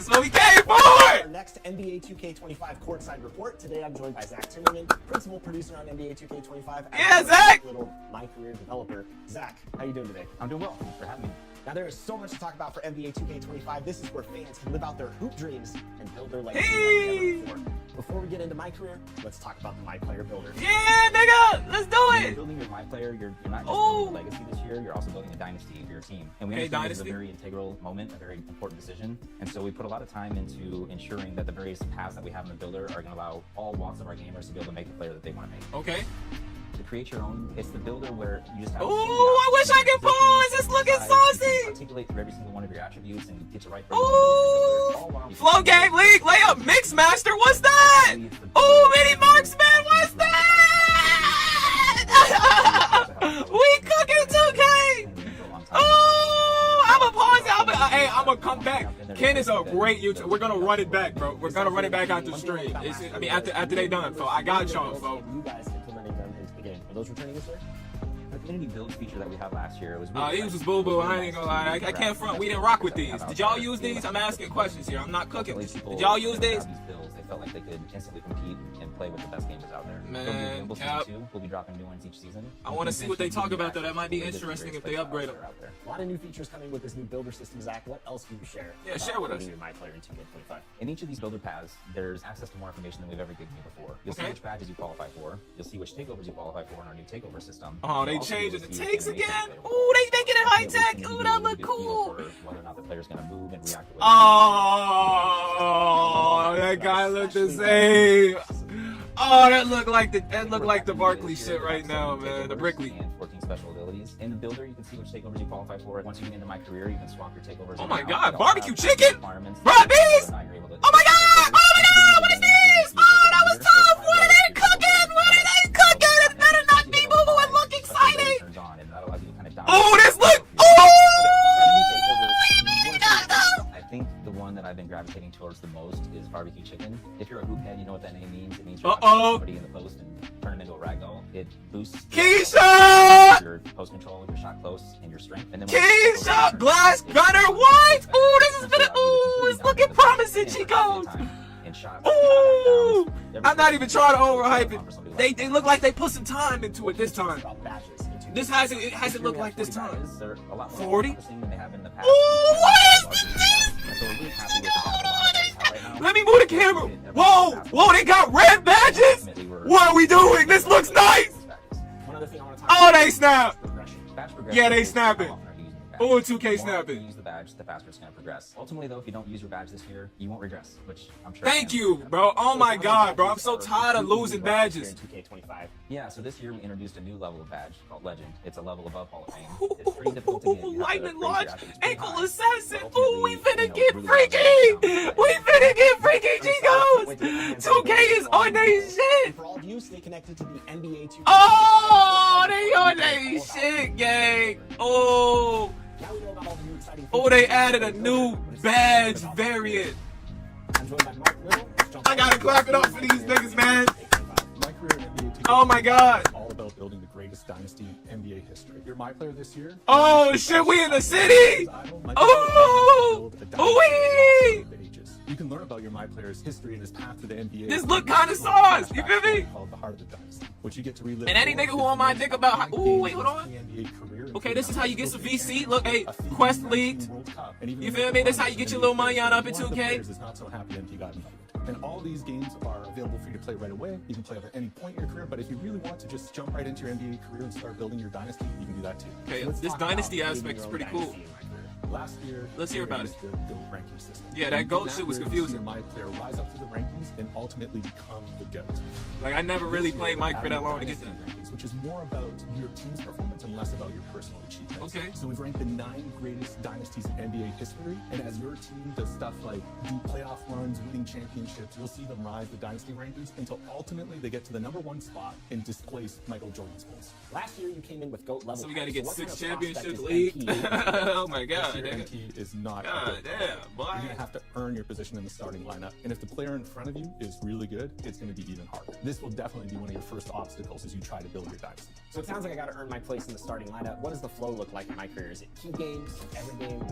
That's what we came for! Our next NBA 2K25 courtside report. Today I'm joined by Zach Timmerman, principal producer on NBA 2K25. Yeah, Zach! Little My Career developer. Zach, how you doing today? I'm doing well. Thanks for having me. Now there is so much to talk about for NBA 2K25. This is where fans can live out their hoop dreams and build their legacy Hey! like never before. Before we get into My Career, let's talk about the My Player Builder. Yeah, nigga! Let's do When you're it! building your My Player, you're not just building a legacy this year, you're also building a dynasty for your team. And we understand this is a very integral moment, a very important decision. And so we put a lot of time into ensuring that the various paths that we have in the builder are going to allow all walks of our gamers to be able to make the player that they want to make. Okay. To create your own, it's the builder where you just have. Ooh, I wish I could pause! It's looking saucy! Articulate through every single one of your attributes and get to right. Ooh! Flow Game League layup mix master, what's that? Ooh, mini marksman, what's that? We cooking 2K! Ooh, I'ma pause it. Hey, I'ma come back. Ken is a great YouTuber. We're gonna run it back, bro. We're gonna run it back after stream. I mean, after they done, so I got y'all, bro. You guys implementing them into the game. Are those returning this year? The community build feature that we had last year was really These was boo-boo. I ain't gonna lie. I can't front. We didn't rock with these. Did y'all use these? I'm asking questions here. I'm not cooking. Did y'all use these? They felt like they could instantly compete and play with the best gamers out there. Man, we'll be dropping new ones each season. I want to see what they talk about though. That might be interesting if they upgrade them. A lot of new features coming with this new builder system, Zach. What else can you share? Yeah, share with us. Your My Player in 2K25. In each of these builder paths, there's access to more information than we've ever given you before. You'll see which badges you qualify for. You'll see which takeovers you qualify for in our new takeover system. Oh, they changing the takes again. Ooh, they making it high tech. Ooh, that look cool. Whether or not the player's gonna move and react. Oh, that guy looked the same. Oh, that looked like the Barkley shit right now, man. The Brickley. And 14 special abilities. In the builder, you can see which takeovers you qualify for. Once you get into My Career, you can swap your takeovers. Oh my God, barbecue chicken! Bro, bees! Oh my God! Oh my God! What is this? Oh, that was tough! What are they cooking? What are they cooking? It better not be boo-boo and look exciting! Oh, this look! I think the one that I've been gravitating towards the most is barbecue chicken. If you're a hoop head, you know what that name means. It means you're somebody in the post and turn them into a ragdoll. It boosts your post control, your shot close, and your strength. And then Keisha! Glass gunner, what? Ooh, this has been it's looking promising, Chicos! Ooh! I'm not even trying to overhype it. They look like they put some time into it this time. This hasn't looked like this time. 40? Ooh, what is this? Let me move the camera. Whoa, they got red badges? What are we doing? This looks nice. Oh, they snap. Yeah, they snapping. Oh, 2K snapping. Use the badge, the faster it's going to progress. Ultimately, though, if you don't use your badge this year, you won't regress, which I'm sure. Thank you, bro. Oh my God, bro. I'm so tired of losing badges. Yeah, so this year we introduced a new level of badge called Legend. It's a level above Hall of Fame. It's pretty difficult to get. Lightning launch, ankle assassin. Ooh, we finna get freaky. We finna get freaky, Chicos. 2K is on their shit. For all of you, stay connected to the NBA 2K. Oh, they on their shit, gang. Oh. Oh, they added a new badge variant. I gotta clap it up for these niggas, man. Oh my God. All about building the greatest dynasty in NBA history. You're My Player this year. Oh shit, we in the city. Oh, wee. You can learn about your My Player's history and his path to the NBA. This look kind of sauce. You feel me? Called the Heart of the Dynasty, which you get to relive. And any nigga who on my dick about how, ooh, wait, hold on. Okay, this is how you get some VC. Look, hey, Quest leaked. You feel me? This is how you get your little money on up in 2K. And all these games are available for you to play right away. You can play at any point in your career, but if you really want to just jump right into your NBA career and start building your dynasty, you can do that too. Okay, this dynasty aspect is pretty cool. Last year, let's hear about it. The GOAT ranking system. Yeah, that GOAT shit was confusing. My Player rise up through the rankings and ultimately become the GOAT. Like, I never really played Mike for that long to get that. Which is more about your team's performance and less about your personal achievements. Okay. So we've ranked the 9 greatest dynasties in NBA history, and as your team does stuff like do playoff runs, winning championships, you'll see them rise the dynasty rankings until ultimately they get to the #1 spot and displace Michael Jordan's goals. Last year you came in with GOAT level. So we gotta get 6 championships league. Oh my God. Your MP is not. God damn, boy. You're gonna have to earn your position in the starting lineup, and if the player in front of you is really good, it's gonna be even harder. This will definitely be one of your first obstacles as you try to build your dynasty. So it sounds like I gotta earn my place in the starting lineup. What does the flow look like in My Career? Is it key games, every game?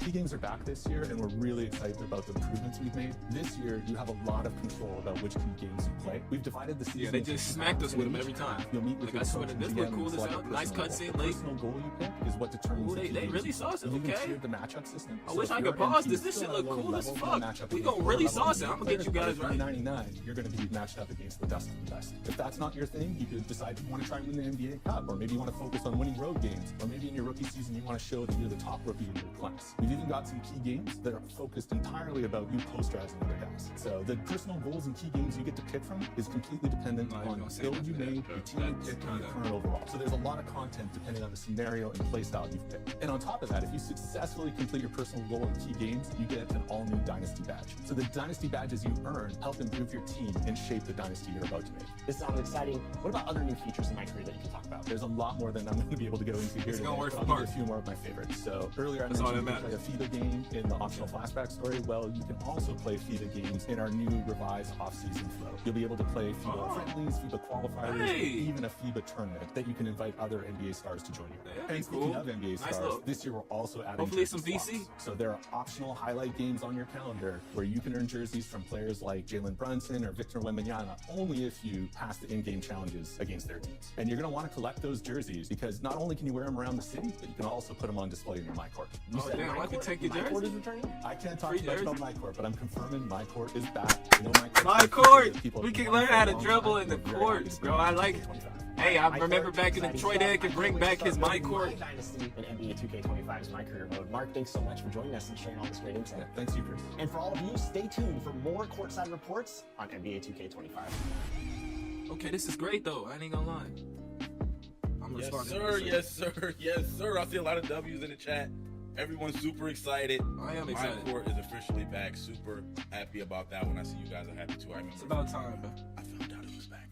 key games are back this year, and we're really excited about the improvements we've made. This year, you have a lot of control about which key games you play. We've divided the season. Yeah, they just smacked us with them every time. You'll meet with Like, I swear, this look cool as hell. Nice cutscene, late. Personal goal you pick is what determines. Ooh, they really sauce it, okay. The matchup system. I wish I could pause this. This shit look cool as fuck. We gonna really sauce it. I'm gonna get you guys right. 99, you're gonna be matched up against the best of the best. If that's not your thing, you could decide you want to try and win the NBA Cup, or maybe you want to focus on winning road games, or maybe in your rookie season you want to show that you're the top rookie in your class. We've even got some key games that are focused entirely about you posterizing other guys. So the personal goals and key games you get to pick from is completely dependent on the build you made, your team you picked, and your current overall. So there's a lot of content depending on the scenario and play style you've picked. And on top of that, if you successfully complete your personal goal in key games, you get an all-new Dynasty badge. So the Dynasty badges you earn help improve your team and shape the Dynasty you're about to make. This sounds exciting. What about other new features in my career that you can talk about? There's a lot more than I'm going to be able to go into here. It's gonna work for I'll give you Mark. a few more of my favorites. So earlier I That's all mentioned that you can play a FIBA game in the optional flashback story. Well, you can also play FIBA games in our new revised off-season flow. You'll be able to play FIBA friendlies, FIBA qualifiers, even a FIBA tournament that you can invite other NBA stars to join you. Yeah, And speaking of NBA stars, this year we're also adding hopefully jersey some VC. swaps. So there are optional highlight games on your calendar where you can earn jerseys from players like Jalen Brunson or Victor Wembanyama only if you pass the in-game challenges against their teams. And you're going to want to collect those jerseys because not only can you wear them around the city, but you can also put them on display in your MyCourt. You Oh said damn, I can take your My court is jersey. returning? I can't talk Free too much jersey. about MyCourt, but I'm confirming MyCourt is back. You know, My court! We can learn how to dribble in the courts, bro. I like it. Hey, I remember back in Detroit, Ed could bring back his MyCourt. Dynasty and NBA 2K25's My Career Mode. Mark, thanks so much for joining us and sharing all this great insight. Thanks, you, Chris. And for all of you, stay tuned for more courtside reports on NBA 2K25. Okay, this is great though. I ain't gonna lie. I'm gonna Yes, start sir. Yes, sir. Yes, sir. I see a lot of W's in the chat. Everyone's super excited. I am excited. My court is officially back. Super happy about that. When I see you guys are happy too. I remember. It's about time, bro. I found out it was back.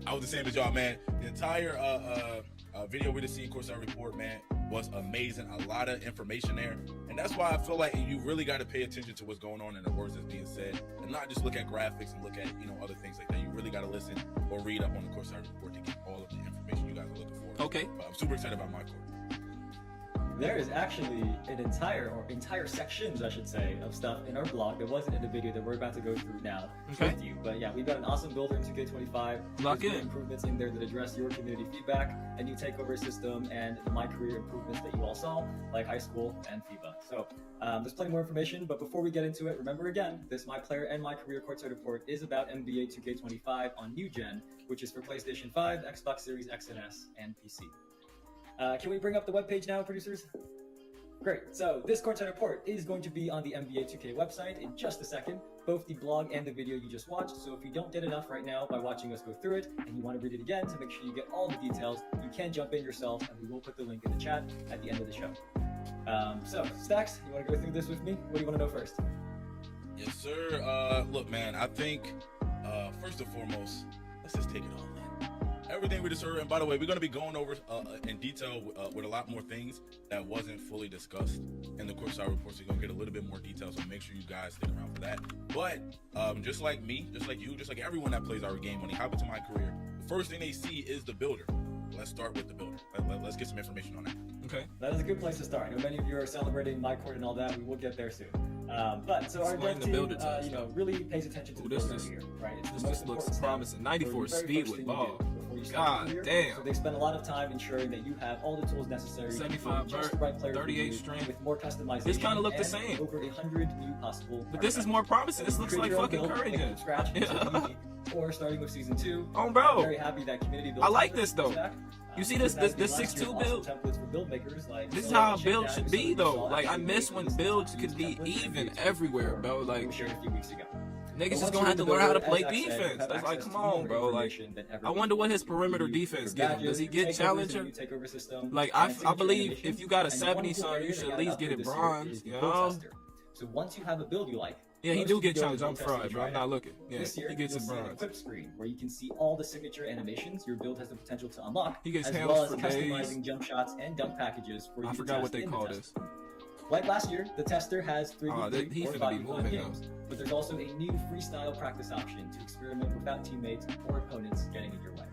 I was the same as y'all, man. The entire video we just seen, Courtside Report, man, was amazing. A lot of information there, and that's why I feel like you really got to pay attention to what's going on in the words that's being said, and not just look at graphics and look at other things like that. You really got to listen or read up on the Courtside Report to get all of the information you guys are looking for. Okay. But I'm super excited about my court. There is actually an entire sections, I should say, of stuff in our blog that wasn't in the video that we're about to go through now with you. But yeah, we've got an awesome builder in 2K25. Lock There's in. good improvements in there that address your community feedback, a new takeover system, and the My Career improvements that you all saw, like high school and FIBA. So there's plenty more information, but before we get into it, remember again, this My Player and My Career Courtside Report is about NBA 2K25 on New Gen, which is for PlayStation 5, Xbox Series X and S, and PC. Can we bring up the webpage now, producers? Great. So this Courtside Report is going to be on the NBA 2K website in just a second, both the blog and the video you just watched. So if you don't get enough right now by watching us go through it, and you want to read it again to make sure you get all the details, you can jump in yourself, and we will put the link in the chat at the end of the show. So, Stacks, you want to go through this with me? What do you want to know first? Yes, sir. Look, man, I think first and foremost, let's just take it all in. Everything we just heard, and by the way, we're going to be going over in detail with a lot more things that wasn't fully discussed in the Courtside Report, so you're going to get a little bit more detail, so make sure you guys stick around for that. But just like me, just like you, just like everyone that plays our game, when they hop into My Career, the first thing they see is the builder. Let's start with the builder. Let's get some information on that. Okay. That is a good place to start. I know many of you are celebrating My Court and all that. We will get there soon. But so our Explain dev the team, builder to us, really pays attention to the this builder is- here, right? It's This the most just looks important step promising. for 94 the very speed first with thing you ball. do before you start God your career. damn. So they spend a lot of time ensuring that you have all the tools necessary 75 to just the right player 38 for you, strength. with more customization. This kinda look the and same. Over 100 new possible. But this is more promising. This looks Create like your own fucking build, make it encouraging. from scratch, Yeah. or starting with season 2. Oh, I'm bro. very happy that community built I like templates this, though. stack. You see this 6'2" build? Templates for build makers, like This is so how a check build that should if be, somebody though. saw Like, I actually miss when making builds these could be templates even and everywhere, bro. we Like, shared a few weeks ago. niggas just Once gonna you're have in to the learn how to builder, play as Zach said, you defense. have That's like, access come to on, more bro. Like, information than ever I wonder what his before. perimeter You need defense your get him. badges, Does he get takeovers, challenger? a new takeover system, Like, and I signature believe animations. if you got a And one 70 cool son, area you that should got at least upgraded get it this year bronze, is the you build know? tester. So once you have a build you like, Yeah, he most do of get you go to challenged. I'm build tester fried, to bro. try I'm it not out. looking. Yeah, This year, he gets you'll it see an bronze. equip screen where you can see all the signature animations your build has the potential to unlock, He gets as hands well as for customizing days. jump shots and dunk packages for you I to forgot what test they in the call test. this. Like last year, the tester has 3v3 he or finna be 5v5 moving games, but there's also a new freestyle practice option to experiment without teammates or opponents getting in your way.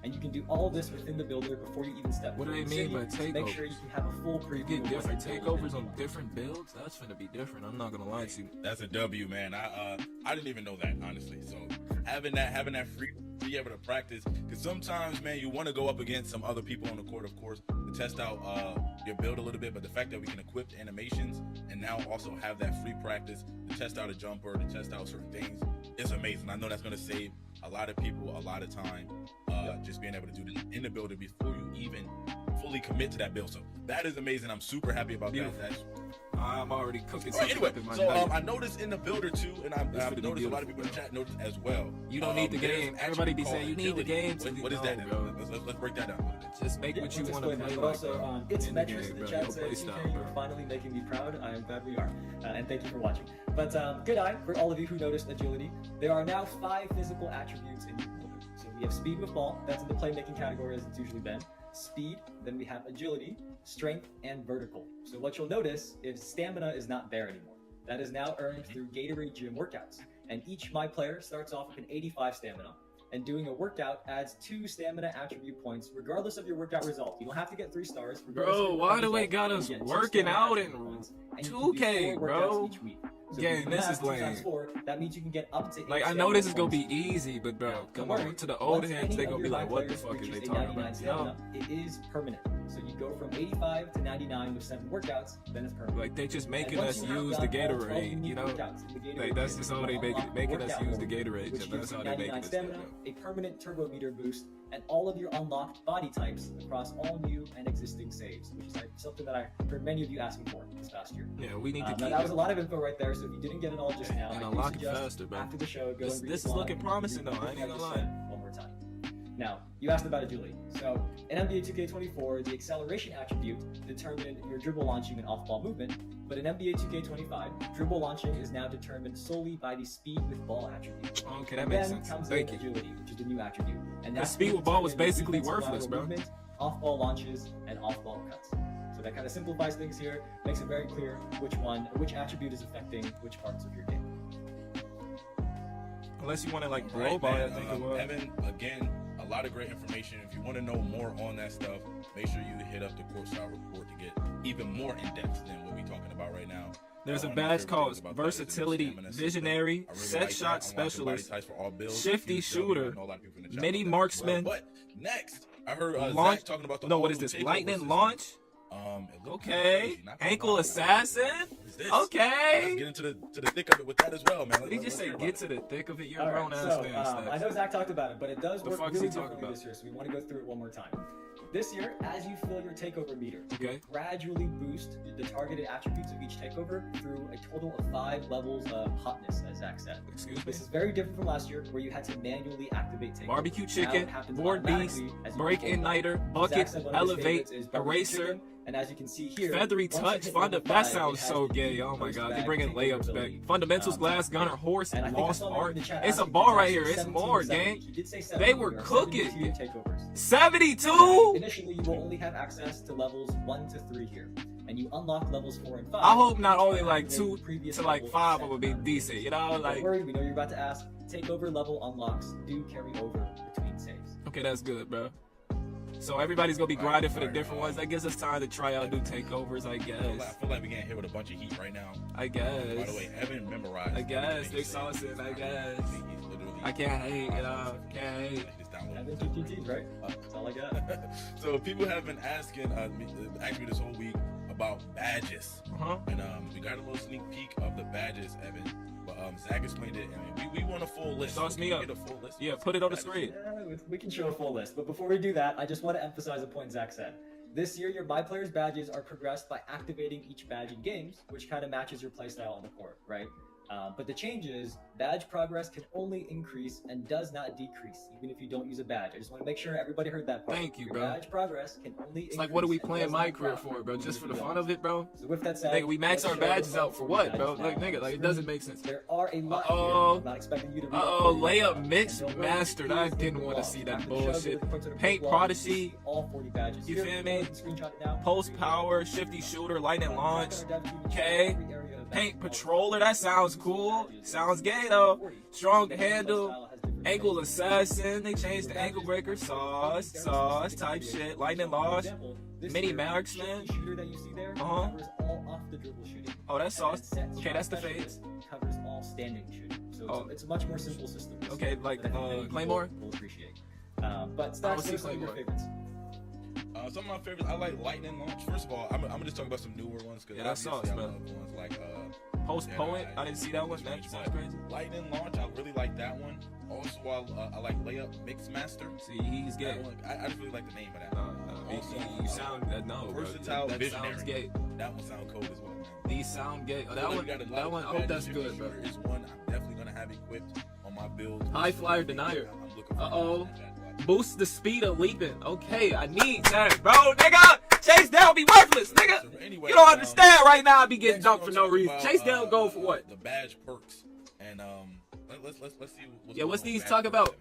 And you can do all of this within the builder before you even step What do into they the mean by city to make takeovers? sure you can have a full You preview. get of what different you're building takeovers on in. different builds? That's gonna be different. I'm not gonna lie to you. That's a W, man. I didn't even know that, honestly. So having that free be able to practice, because sometimes, man, you want to go up against some other people on the court, of course, to test out your build a little bit. But the fact that we can equip the animations and now also have that free practice to test out a jumper, to test out certain things, is amazing. I know that's going to save a lot of people a lot of time, just being able to do this in the builder before you even fully commit to that build. So that is amazing. I'm super happy about that. That's I'm already cooking Well, something anyway, up in my so nugget. I noticed in the builder too, and I've This would noticed be a lot of people in the beautiful, chat noticed as well. You don't need the there's game. actually Everybody be called saying you need the agility. game to What is no, that? bro. Let's break that down. Just make Yeah, what you let's want to explain play that. But like, also, bro. it's In the metrics game, in the bro. chat Your said, play 2K, style, you're bro. finally making me proud. I am glad we are. And thank you for watching. But good eye for all of you who noticed agility. There are now 5 physical attributes in your builder. So we have speed with ball. That's in the playmaking category as it's usually been. Speed, then we have agility, strength, and vertical. So what you'll notice is stamina is not there anymore. That is now earned through Gatorade Gym workouts. And each My Player starts off with an 85 stamina. And doing a workout adds 2 stamina attribute points, regardless of your workout result. You don't have to get 3 stars. regardless of Bro, your why workout do they result, got you us get 2 working stamina out attribute in points, and you can do 2K, 4 bro? workouts each week. So Gang, if you this have is 2 times lame. 4, that means you can get up to 8 Like, I know stamina this is gonna points. be easy, but bro, Now, come don't on. worry. To the old Once heads, any they of gonna be your like, My what the players fuck is reaches they a talking 99 about? stamina, it is permanent. So you go from 85 to 99 with 7 workouts, then it's permanent. Like, they just And making once us you have use the done all 12 Gatorade, you unique know? workouts in the Gatorade Like, that's gym, just how you they will making unlock us workout use the mode, Gatorade. which That's gives how you they making 99 us do stamina, it. a permanent turbo meter boost, and all of your unlocked body types across all new and existing saves, which is something that I heard many of you asking for this past year. Yeah, we need to Now keep that was it. a lot of info right there, so if you didn't get it all just now, And I do unlock it suggest faster, bro. after the show, go This- and read this the is looking blog, promising, read though. I ain't everything gonna just lie. said one more time. Now, you asked about agility. So, in NBA 2K24, the acceleration attribute determined your dribble launching and off-ball movement, but in NBA 2K25, dribble launching is now determined solely by the speed with ball attribute. Okay, that makes Then sense. comes Thank in you. agility, which is the new attribute. And The that's speed to with ball was determine basically defensive worthless, lateral bro. movement, off-ball launches, and off-ball cuts. So that kind of simplifies things here, makes it very clear which attribute is affecting which parts of your game. Unless you want to, like, All right, blow by, I man, think it was. Evan, again, a lot of great information. If you want to know more on that stuff, make sure you hit up the courtside report to get even more in depth than what we're talking about right now. There's a One of my badge favorite called things about that is the Versatility stamina system. Visionary, I really Set like Shot that. I'm watching body Specialist, types for all builds. Shifty Huge W. Shooter, I know a lot of people in the chat Mini about that as Marksman, well. But next, I heard Launch. Zach talking about the No, what all is new this? takeover Lightning system. Launch? It looks Okay. crazy, not gonna Ankle lie. Assassin? What is this? Okay. Let's get into the thick of it with that as well, man. Did he just say get to the thick of it? You're a All grown right, ass so man. I know Stacks. Zach talked about it, but it does The work fuck is really he talking differently about? this year, so we want to go through it one more time. This year, as you fill your takeover meter, Okay. you gradually boost the targeted attributes of each takeover through a total of 5 levels of hotness, as Zach said. Excuse me. This is very different from last year, where you had to manually activate takeovers. Barbecue Now chicken, it happens board beast, automatically as you break perform them. igniter, Zach bucket, said one of his elevate, favorites is barbecue eraser, chicken, and as you can see here, feathery once you touch, hit funda. level That 5, sounds it has so the gay. Oh my post god, they're bag bringing takeover layups ability. back. Fundamentals, glass gunner, horse, And I think I lost saw art. in the chat It's a asking bar if right it's here. It's 17 more, 70. gang. He did say They 70. were There are cooking. 72 takeovers. 72? Initially, you will only have access to levels 1 to 3 here, and you unlock levels 4 and 5. I hope not which only will like activate 2 previous to like levels 5 set would be on. decent. You know, Don't like, worry, we know you're about to ask. Takeover level unlocks do carry over between saves. okay, that's good, bro. So everybody's gonna be grinding for the Alright, different ones. That gives us time to try out new takeovers, I I guess. feel like we're getting hit with a bunch of heat right now. I By guess. the way, Evan memorized. I guess. everything They he saw said. us in, I guess. He's literally- I can't hate, you know. Can't hate. Just download I've it. been GPTs, right? That's all I got. So people have been asking me this whole week about badges, Uh-huh. and we got a little sneak peek of the badges, Evan. But Zach explained it, and we want a full list. Sauce me Can we up. get a full list? Yeah, put it on the screen. Yeah, we can show a full list, but before we do that, I just want to emphasize a point Zach said. This year, your My Players badges are progressed by activating each badge in games, which kind of matches your playstyle on the court, right? But the change is, badge progress can only increase and does not decrease, even if you don't use a badge. I just want to make sure everybody heard that part. Thank you, Your bro. badge progress can only It's like, what are we increase and playing does my not career drop for, bro? Just for the when you fun use of it, bro? So with that said, Nigga, we max let's our show badges the out for full what, bro? badges Like, now. nigga, like, it doesn't make sense. There are a lot Uh-oh. here. I'm not expecting you to read Uh-oh, all 40 layup badges. mix And don't worry, mastered. please I look didn't at want the to see that After the show, bullshit. go to the Paint blog, you can Prodigy. see all 40 badges. You Here, feel go me? ahead and screenshot it now. Post power, shifty shooter, lightning launch. Okay. Every area of Paint basketball. patroller, that sounds cool. Sounds gay though. Strong handle. Ankle assassin. They changed the ankle breaker. Sauce type shit. Lightning launch. Mini marksman. Shooter that you see there covers all off the dribble shooting. Oh, that's sauce. Okay, that's the phase. Covers all standing shooting. So it's a much more simple system. Okay, like Claymore. We'll appreciate. But Stacks, what are some of your favorites? Some of my favorites, I like lightning launch. First of all, I'm gonna just talk about some newer ones because that's sauce, I man. love ones like Post Poet. I didn't see that one. That sounds crazy. Lightning launch, I really like that one. Also, I like layup mix master. See, he's gay. I just really like the name of that. You sound no, versatile bro. That visionary. sounds gay. That one sound cold as well, man. These sound gay. Oh, that one. I hope that's good, bro. Is one I'm definitely gonna have equipped on my build. High flyer denier. I'm looking for Boost the speed of leaping. Okay, I need that, bro. Nigga, Chase Down be worthless, nigga. So anyway, you don't understand right now. I be getting dunked for no reason. Chase Down go for what? The badge perks. And let's see. What's these talk about?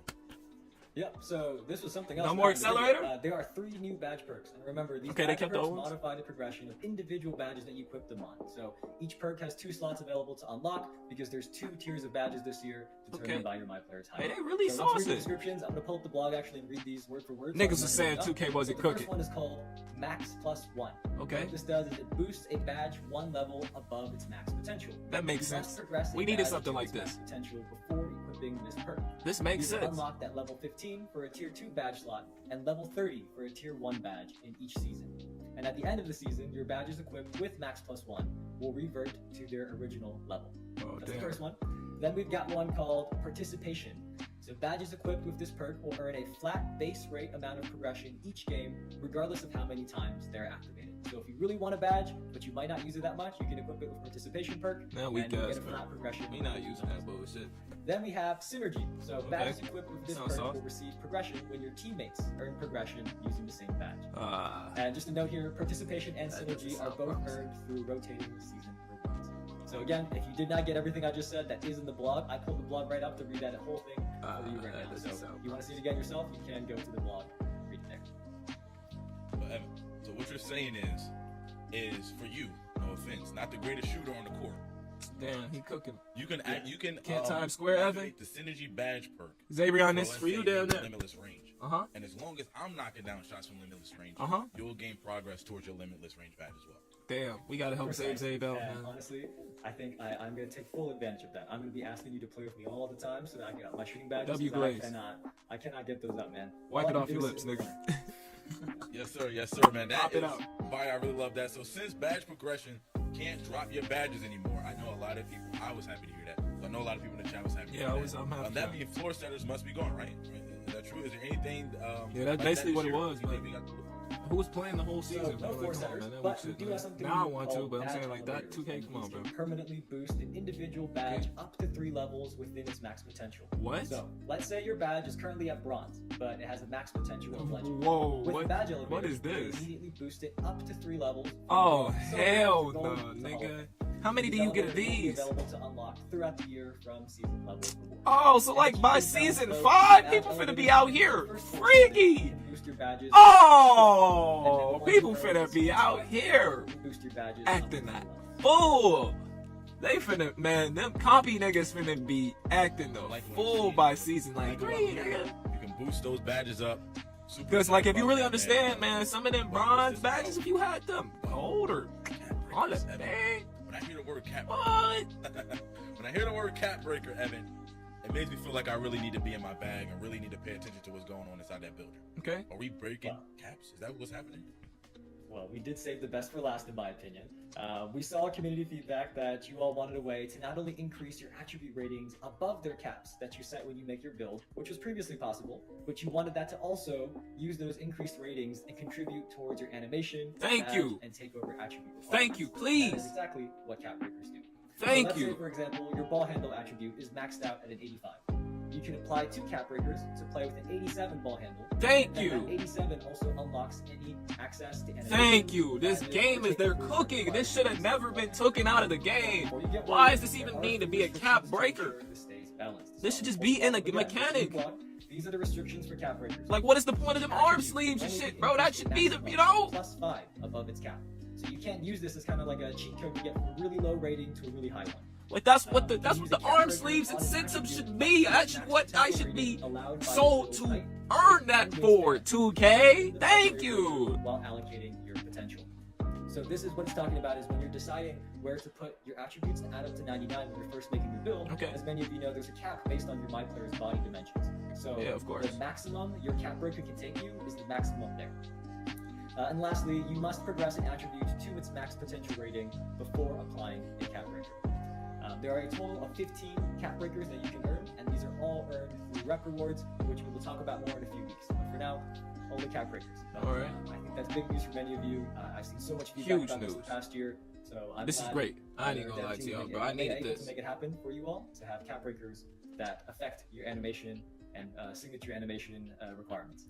Yep, so this was something else. No more accelerator? There are 3 new badge perks. And remember, these they badge kept perks those. modify the progression of individual badges that you equip them on. So each perk has 2 slots available to unlock because there's 2 tiers of badges this year determined by your My Player time. Hey, they really so let's read the saucy. descriptions. I'm going to pull up the blog actually and read these word for word. Niggas was saying 2K wasn't The cooking. first one is called Max Plus 1. Okay. What this does is it boosts a badge 1 level above its max potential. That makes You must sense. progress a We needed badge something to like its max this. potential before equipping this perk. This makes You can sense. unlock that level 15 for a tier 2 badge slot and level 30 for a tier 1 badge in each season. And at the end of the season, your badges equipped with Max Plus 1 will revert to their original level. That's the first one. Then we've got one called Participation. So badges equipped with this perk will earn a flat base rate amount of progression each game, regardless of how many times they're activated. So if you really want a badge, but you might not use it that much, you can equip it with Participation perk, Now we and you guys, get a flat progression. we not using that bullshit. Then we have Synergy. So badges equipped with this Sounds perk soft. will receive progression when your teammates earn progression using the same badge. And just a note here, Participation and Synergy are both earned through rotating season rewards. So again, if you did not get everything I just said, that is in the blog. I pulled the blog right up to read that whole thing for you right now. So if you want to see it again yourself, you can go to the blog and read it there. But Evan, so what you're saying is for you, no offense, not the greatest shooter on the court. Damn, he cooking. You can Can't Times Square, Evan? activate the synergy badge perk. Xavier, this let's for you say down in there. Limitless range. And as long as I'm knocking down shots from limitless range, you'll gain progress towards your limitless range badge as well. Damn, we gotta help save Xavier, man. Honestly, I think I'm going to take full advantage of that. I'm going to be asking you to play with me all the time so that I get out my shooting badges. W because Glaze. I cannot get those up, man. Wipe All it I off can your do lips, is nigga. Yes, sir, man. That Pop it is out. fire. I really love that. So since badge progression can't drop your badges anymore, I know a lot of people. I was happy to hear that. I know a lot of people in the chat was happy. To hear that. I'm happy. That means floor setters must be gone, right? Is that true? Is there anything? Yeah, that's like basically that what it this year? was, You man. think we got to- Who was playing the whole season? no bro? floor Like, come on, setters, man, that but was shit, we do man. have something Now I want to, called but I'm badge saying like that elevators. 2K, come on, bro. Permanently boost an individual badge up to 3 levels within its max potential. What? So let's say your badge is currently at bronze, but it has a max potential of legend. Whoa, With badge elevators, what is you can this? immediately boost it up to 3 levels. Oh, So hell gold no, to nigga. all. How many do you get of These elevators will be these? available to unlock throughout the year from season level rewards. Oh, so like And by you can season download 5, badge people finna elevators be out in here the first season, freaky. you can boost your badges. Oh, And then the people ones who finna earn be out here you can boost your badges acting up to that 3 levels. fool. They finna, man, them compy niggas finna be acting the fool by season like 3, nigga. You can boost those badges up. Super Because like if you excited really about that, understand, man, some of them bronze badges, if you had them older, on the man, When I hear the word cap, what? when I hear the word cap breaker, Evan, it makes me feel like I really need to be in my bag and really need to pay attention to what's going on inside that building. Okay. Are we breaking caps? Is that what's happening? Well, we did save the best for last, in my opinion. We saw community feedback that you all wanted a way to not only increase your attribute ratings above their caps that you set when you make your build, which was previously possible, but you wanted that to also use those increased ratings and contribute towards your animation, Thank badge, you. and takeover attribute requirements. Thank you, please. That is exactly what cap breakers do. Thank Let's say, you. for example, your ball handle attribute is maxed out at an 85. You can apply 2 cap breakers to play with an 87 ball handle. Thank And you. that 87 also unlocks any access to animation. Thank you. This badges, game is they're takeovers, cooking. This should have never been requirements. taken out of the game. Before you get Why worried, does this even there need are to be a restrictions cap to breaker? ensure this stays balanced. This should So, just be in a again, mechanic. These are the restrictions for cap breakers. Like, what is the point of them arm sleeves and shit, bro? That should be the, you know? Plus 5 above its cap. So you can't use this as kind of like a cheat code to get from a really low rating to a really high one. Like that's what the arm sleeves incentive should be. That's what I should be sold to earn that for. 2K. Thank you. While allocating your potential. So this is what it's talking about, is when you're deciding where to put your attributes to add up to 99 when you're first making your build. Okay. As many of you know, there's a cap based on your my player's body dimensions. So yeah, of course. the maximum your cap breaker can take you is the maximum there. And lastly, you must progress an attribute to its max potential rating before applying a cap breaker. There are a total of 15 cap breakers that you can earn, and these are all earned through rep rewards, which we will talk about more in a few weeks. But for now, only cap breakers. But, all right. I think that's big news for many of you. I've seen so much feedback about this the past year, so I'm this is glad great. I ain't gonna lie to y'all, bro. I needed this. To make it happen for you all, to have cap breakers that affect your animation and signature animation requirements.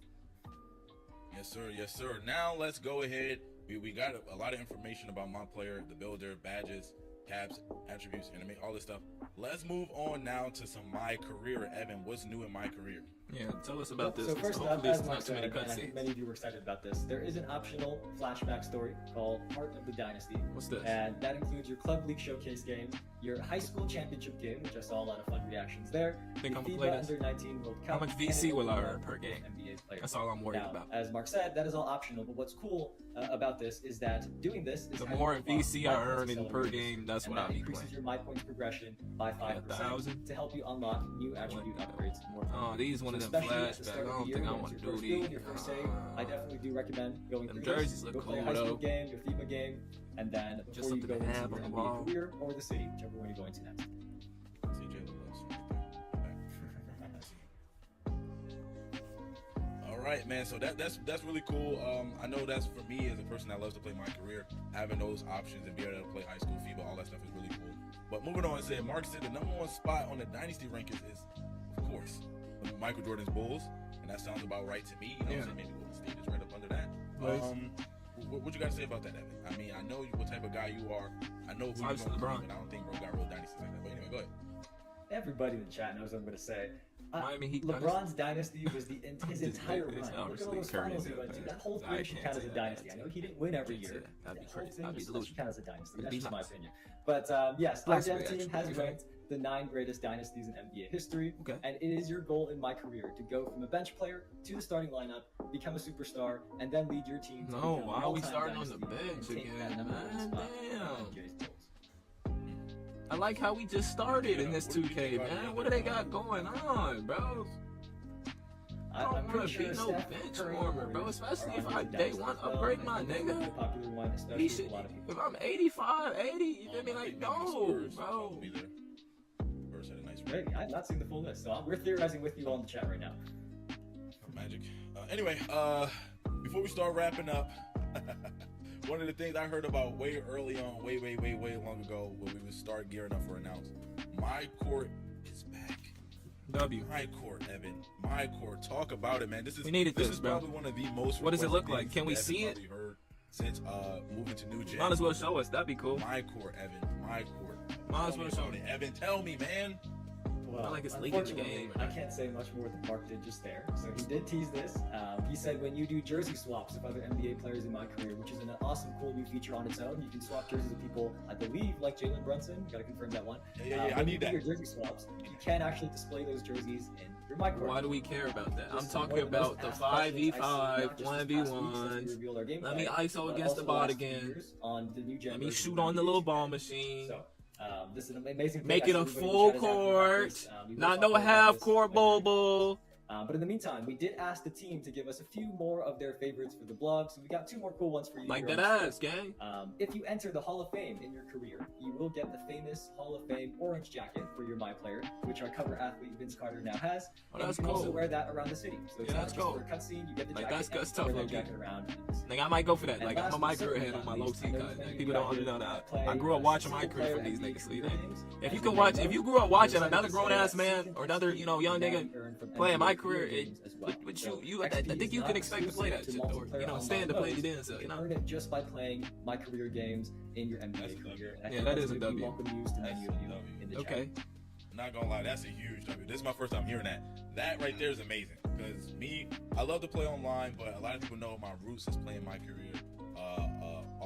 Yes, sir. Yes, sir. Now let's go ahead. We got a lot of information about my player, the builder, badges, caps, attributes, anime, all this stuff. Let's move on now to some my career. Evan, what's new in my career? Yeah, tell us about this. So first up, hopefully as it's Mark not too said, many and I think cutscenes. many of you were excited about this, there is an optional flashback story called Heart of the Dynasty. What's this? And that includes your Club League Showcase game, your High School Championship game, which I saw a lot of fun reactions there, Think the I'm gonna play FIBA this? Under 19 World Cup. How much and VC an will I overall earn per game? NBA player. That's all I'm worried Now, about. as Mark said, that is all optional, but what's cool about this is that doing this is The how more you unlock VC my I points earn in per accelerators, game, that's and what that I'll be increases playing. your my points progression by 5% 1,000. to help you unlock new attribute upgrades more. Oh, these one of them Especially at the start flashbacks. I of the don't year think I when want it's to your do first build, these. your first save, I definitely do recommend going Them through jerseys this. look Go play cool, a high school though. game, your FIBA game, and then Just before you something go to into have your on the NBA wall. career or the city, whichever one you're going to next. CJ Lewis right there. All right, man. So that's really cool. I know that's for me as a person that loves to play my career, having those options and being able to play high school FIBA, all that stuff is really cool. But moving on, Mark said the #1 spot on the Dynasty rankings is, of course, Michael Jordan's Bulls, and that sounds about right to me. You know what I'm saying? Maybe Golden State is right up under that. Nice. What you got to say about that, Evan? I mean, I know what type of guy you are. I know who you're Obviously going to LeBron. but I don't think bro got real dynasties like that. But anyway, go ahead. Everybody in the chat knows what I'm going to say. Miami Heat LeBron's dynasty was his entire run. It's Look at all obviously those Curry finals is he went up to. there. That whole I thing should can't count say as a that. dynasty. I know he didn't win every Can't say year. that. That'd be That whole crazy. thing That'd be should delusional. count as a dynasty. It'd That's be just my nuts. opinion. But yes, our Blasphemy, dev team actually. has ranked the 9 greatest dynasties in NBA history, Okay. and it is your goal in my career to go from a bench player to the starting lineup, become a superstar, and then lead your team to No, become why an are we all-time starting on the dynasty and bench take again, that #1 man? spot Damn. on MJ's Bulls. I like how we just started in this What do you 2K, think about man. the What do other they got going on, bro? I I'm don't pretty want to be sure no Steph bench Curry warmer, and bro. Warriors Especially are if on I his day dynasty one as well. upgrade I my think that's nigga. the popular one, especially He with should, a lot of people. if I'm 85, 80, you feel me? I Like, think maybe no, Spurs bro. probably there. Spurs had a nice Maybe. I'm not seeing the full list, so we're theorizing with you all in the chat right now. Magic. Anyway, before we start wrapping up, one of the things I heard about way early on, way long ago, when we would start gearing up for announce, my court is back. W. My court, Evan. My court. Talk about it, man. We needed this this, is bro. probably one of the most. What does it look requested like? Can we things see Evan's it? probably heard since moving to new gen. Might as well show us. That'd be cool. My court, Evan. My court. Might as Tell me well show about it. it. Evan, tell me, man. Well, Not like it's leaking the unfortunately, game. I can't say much more than Mark did just there. So he did tease this. He said when you do jersey swaps of other NBA players in my career, which is an awesome, cool new feature on its own, you can swap jerseys with people, I believe, like Jalen Brunson. Gotta confirm that one. Yeah. I When need you do that. your jersey swaps, you can actually display those jerseys in your my court. Why do we care about that? I'm This is talking one of the most about the asked questions I see, 5v5, not just this past week since we 1v1s. revealed our gameplay, Let me ISO but against the also bot last few again. years on the new gen Let me version shoot of on the NBA little 2K. ball machine. So, this is an amazing thing. Make I it a see everybody in full the chat is asking about court, this. We will not talk no more about half this court later. bobo. But in the meantime, we did ask the team to give us a few more of their favorites for the blog, so we got 2 more cool ones for you. Like here that on the ass, gang. if you enter the Hall of Fame in your career, you will get the famous Hall of Fame orange jacket for your My Player, which our cover athlete Vince Carter now has. Oh, and that's you can also cool. wear that around the city. So it's Yeah, not that's just cool. for a cutscene, you get the Like, jacket that's and tough, you wear low-key. that jacket around the city. Like I might go for that. And Like I'm a last my but career certainly head on not my low least, T I know cut. many of People you don't out here know that. play I grew up watching my single career from player these NBA niggas. So you career know, games. if you As can may watch, know, if you grew up watching we're another excited to grown say ass that man season or another, you know, young 16 nigga earned from playing my NBA career, games as well. but So you, I XP think is you not can expect to play that exclusive shit, to or multiplayer you know, online stand to play modes. it in. So You you can know, earn it just by playing my career games in your NBA That's a W. career. And I Yeah, think that that's is a gonna be W. welcome news to many of you W. in the chat. okay. I'm not gonna lie, that's a huge W. This is my first time hearing that. That right there is amazing. Because me, I love to play online, but a lot of people know my roots is playing my career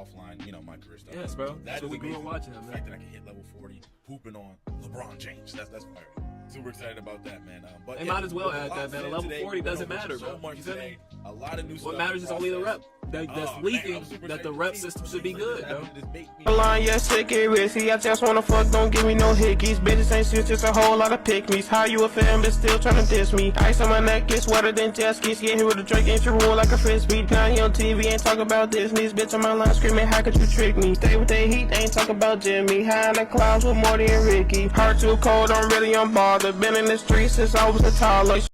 offline, you know, my career stuff. Yes, bro. That's That what we is grew up amazing. watching, The man. fact that I can hit level 40, hooping on LeBron James. That's fire. Super excited about that, man. But They yeah, might as well a add lot that, man. said Level today. 40 We went doesn't over matter, so bro. much You feel me? today. A lot of new stuff. What matters is only the rep. That's Oh, man, leaking I'm super that the excited rep to see system some should be things good, that though. happen to this bait me. Line, yes, sick it risky. I just wanna fuck, don't give me no hickeys. Bitches ain't shit, just a whole lot of pick-me's. How you a fan, but still tryna diss me? Ice on my neck gets wetter than jet skis. Get here with a Drake, ain't your rule like a frisbee. Now he on TV, ain't talk about Disney's. Bitch on my line screaming, how could you trick me? Stay with that heat, ain't talk about Jimmy. High in the clouds with Morty and Ricky. Heart too cold, I'm really unbothered. Been in the streets since I was a toddler.